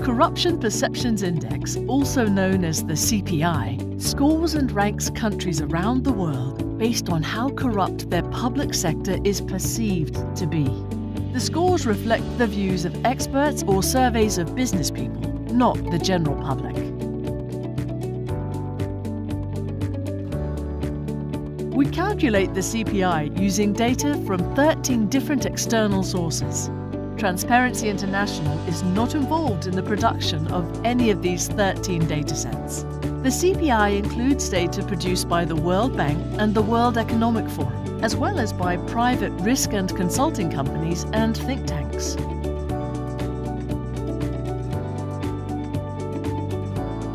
Corruption Perceptions Index, also known as the CPI, scores and ranks countries around the world based on how corrupt their public sector is perceived to be. The scores reflect the views of experts or surveys of business people, not the general public. We calculate the CPI using data from 13 different external sources. Transparency International is not involved in the production of any of these 13 datasets. The CPI includes data produced by the World Bank and the World Economic Forum, as well as by private risk and consulting companies and think tanks.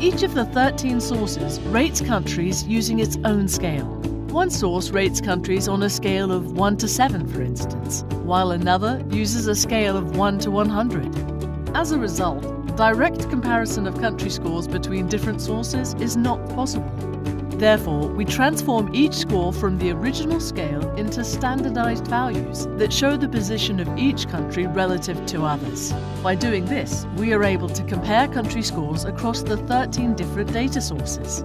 Each of the 13 sources rates countries using its own scale. One source rates countries on a scale of 1 to 7, for instance, while another uses a scale of 1 to 100. As a result, direct comparison of country scores between different sources is not possible. Therefore, we transform each score from the original scale into standardized values that show the position of each country relative to others. By doing this, we are able to compare country scores across the 13 different data sources.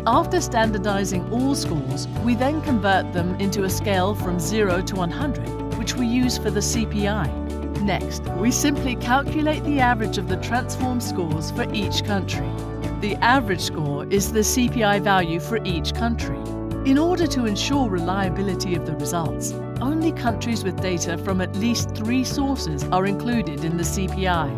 After standardizing all scores, we then convert them into a scale from 0 to 100, which we use for the CPI. Next, we simply calculate the average of the transformed scores for each country. The average score is the CPI value for each country. In order to ensure reliability of the results, only countries with data from at least 3 sources are included in the CPI.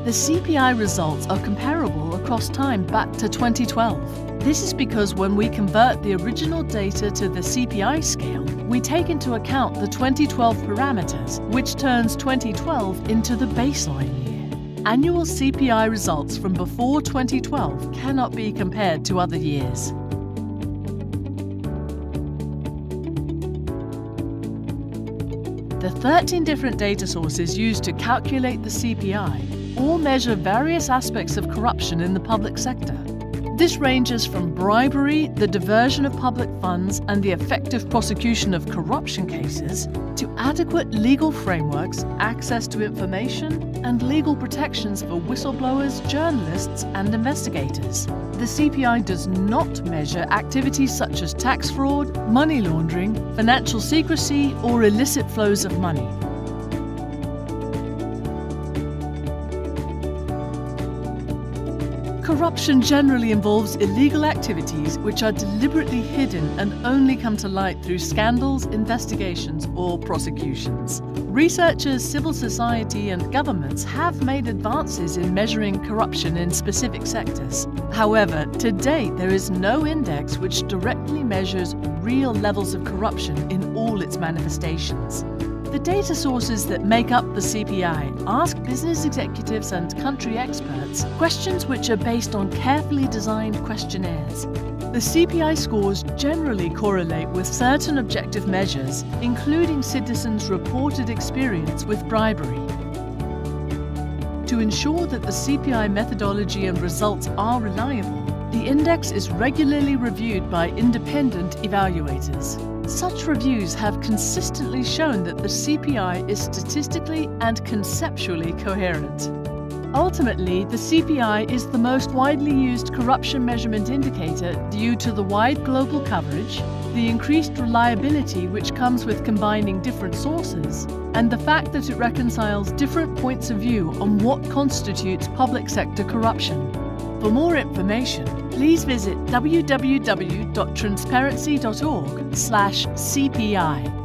The CPI results are comparable across time back to 2012. This is because when we convert the original data to the CPI scale, we take into account the 2012 parameters, which turns 2012 into the baseline year. Annual CPI results from before 2012 cannot be compared to other years. The 13 different data sources used to calculate the CPI all measure various aspects of corruption in the public sector. This ranges from bribery, the diversion of public funds, and the effective prosecution of corruption cases, to adequate legal frameworks, access to information, and legal protections for whistleblowers, journalists, and investigators. The CPI does not measure activities such as tax fraud, money laundering, financial secrecy, or illicit flows of money. Corruption generally involves illegal activities which are deliberately hidden and only come to light through scandals, investigations, or prosecutions. Researchers, civil society, and governments have made advances in measuring corruption in specific sectors. However, to date, there is no index which directly measures real levels of corruption in all its manifestations. The data sources that make up the CPI ask business executives and country experts questions which are based on carefully designed questionnaires. The CPI scores generally correlate with certain objective measures, including citizens' reported experience with bribery. To ensure that the CPI methodology and results are reliable, the index is regularly reviewed by independent evaluators. Such reviews have consistently shown that the CPI is statistically and conceptually coherent. Ultimately, the CPI is the most widely used corruption measurement indicator due to the wide global coverage, the increased reliability which comes with combining different sources, and the fact that it reconciles different points of view on what constitutes public sector corruption. For more information, please visit www.transparency.org/CPI.